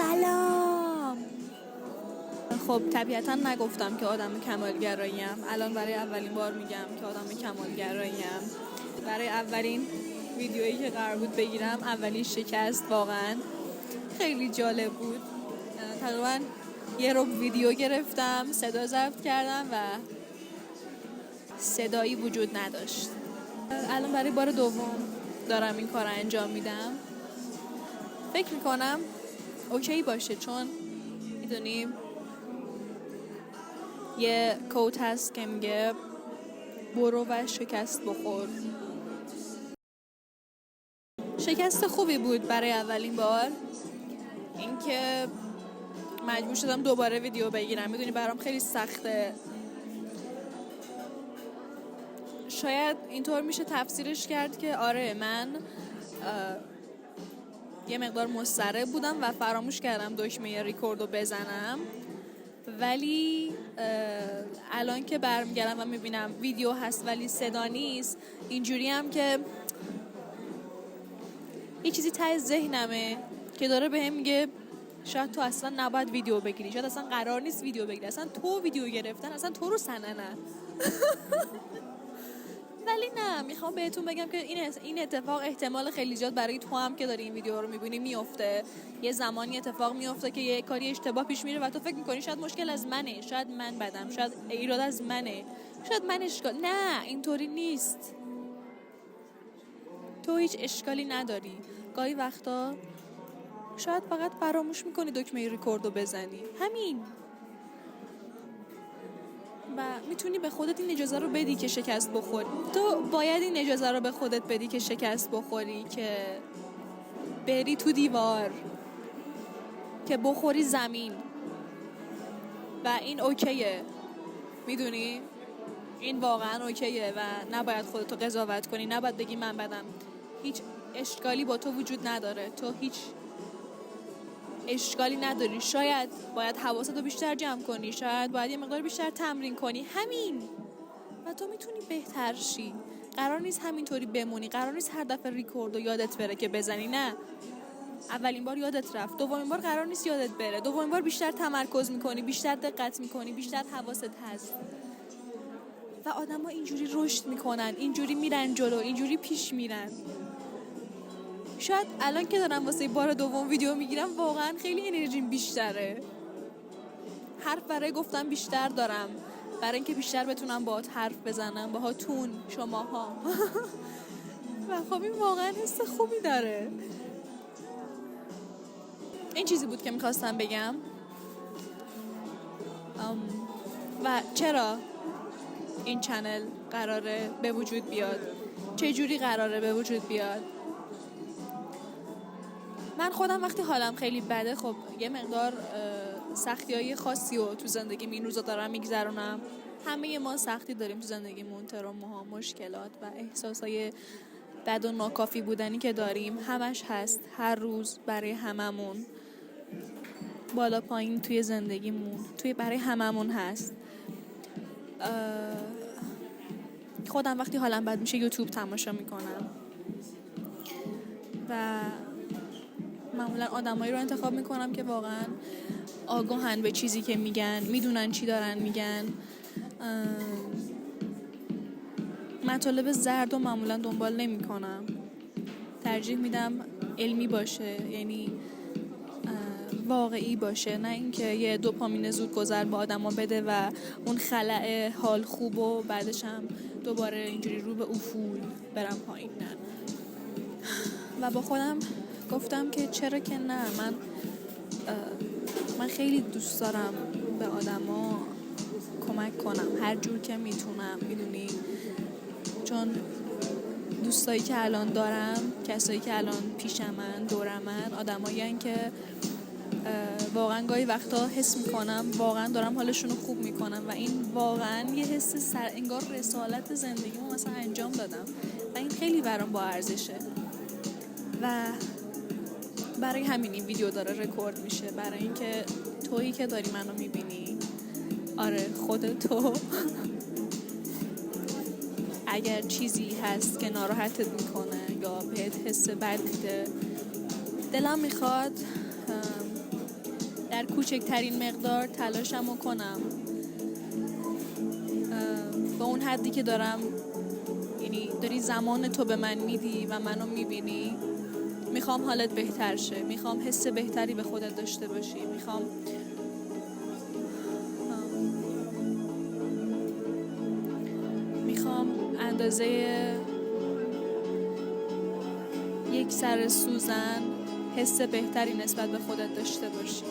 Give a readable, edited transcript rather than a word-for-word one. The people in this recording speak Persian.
سلام. خب طبیعتا نگفتم که آدم کمالگراییم. الان برای اولین بار میگم که آدم کمالگراییم. برای اولین ویدیویی که قرار بود بگیرم اولین شکست واقعا خیلی جالب بود. تقریبا یه رو ویدیو گرفتم، صدا ضبط کردم و صدایی وجود نداشت. الان برای بار دوم دارم این کار انجام میدم. فکر میکنم اوکی باشه، چون میدونیم یه کوت هست که میگه برو و شکست بخور. شکست خوبی بود برای اولین بار، اینکه مجبور شدم دوباره ویدیو بگیرم. میدونی برام خیلی سخته. شاید اینطور میشه تفسیرش کرد که آره من یه مقدار مضطرب بودم و فراموش کردم دکمه ریکوردو بزنم، ولی الان که برمیگردم و میبینم ویدیو هست ولی صدا نیست، اینجوری هم که یه چیزی ته ذهنمه که داره بهم میگه شاید تو اصلا نباید ویدیو بگیری، شاید اصلا قرار نیست ویدیو بگیری، اصلا تو ویدیو گرفتن اصلا تو رو سننه. ولی نه، میخوام بهتون بگم که این اتفاق احتمال خیلی زیاد برای تو هم که داری این ویدیو رو میبینی میفته. یه زمانی اتفاق میفته که یه کاری اشتباه پیش میره و تو فکر میکنی شاید مشکل از منه، شاید من بدم، شاید ایراد از منه، شاید من اشکال. نه، اینطوری نیست. تو هیچ اشکالی نداری. گاهی وقتا شاید فقط فراموش میکنی دکمه ریکوردو بزنی، همین. و میتونی به خودت این اجازه رو بدی که شکست بخوری. تو باید این اجازه رو به خودت بدی که شکست بخوری، که بری تو دیوار، که بخوری زمین. و این اوکیه، میدونی؟ این واقعا اوکیه و نباید خودتو قضاوت کنی، نباید بگی من بدم. هیچ اشکالی با تو وجود نداره، تو هیچ اشکالی نداری. شاید باید حواستو بیشتر جمع کنی، شاید باید یه مقدار بیشتر تمرین کنی، همین. و تو میتونی بهتر شی. قرار نیست همینطوری بمونی، قرار نیست هر دفعه ریکوردو یادت بره که بزنی. نه، اولین بار یادت رفت، دومین بار قرار نیست یادت بره، دومین بار بیشتر تمرکز میکنی، بیشتر دقت میکنی، بیشتر حواست هست. و آدم‌ها اینجوری رشد میکنن، اینجوری میرن جلو، اینجوری پیش میرن. شاید الان که دارم واسه بار دوم ویدیو میگیرم واقعا خیلی انرژیم بیشتره، حرف برای گفتن بیشتر دارم، برای اینکه بیشتر بتونم باهات حرف بزنم، باهاتون، شماها. و خب این واقعا حس خوبی داره. این چیزی بود که میخواستم بگم. و چرا این چنل قراره به وجود بیاد، چه جوری قراره به وجود بیاد. من خودم وقتی حالم خیلی بده، خب یه مقدار سختی‌های خاصی رو تو زندگیم این روزا دارم میگذرونم. همه ما سختی داریم تو زندگیمون، تروماها، مشکلات و احساسای بد و ناکافی بودنی که داریم همش هست، هر روز برای هممون، بالا پایین توی زندگیمون، برای هممون هست. خودم وقتی حالم بد میشه یوتیوب تماشا میکنم و معمولا آدمایی رو انتخاب میکنم که واقعا آگاهن به چیزی که میگن، میدونن چی دارن میگن. مطالب زرد و معمولا دنبال نمیکنم، ترجیح میدم علمی باشه، یعنی واقعی باشه، نه اینکه یه دوپامین زودگذر به آدما بده و اون خلأ حال خوب و بعدش هم دوباره اینجوری رو به افول برم پایین. نه. و با خودم گفتم که چرا که نه. من خیلی دوست دارم به آدما کمک کنم هر جور که میتونم، میدونی؟ چون دوستایی که الان دارم، کسایی که الان پیشمن، دورمن، آدمایین که واقعا گاهی وقتا حس میکنم واقعا دارم حالشون رو خوب میکنم و این واقعا یه حس انگار رسالت زندگیمو مثلا انجام دادم و این خیلی برام با ارزشه. و برای همین این ویدیو داره رکورد میشه، برای اینکه تویی که داری منو میبینی، آره خود تو، اگر چیزی هست که ناراحتت میکنه یا بهت حس بد میده، دلم میخواد در کوچکترین مقدار تلاشمو کنم به اون حدی که دارم، یعنی داری زمان تو به من میدی و منو میبینی. میخوام حالت بهتر شه، میخوام حس بهتری به خودت داشته باشی، میخوام اندازه یک سر سوزن حس بهتری نسبت به خودت داشته باشی.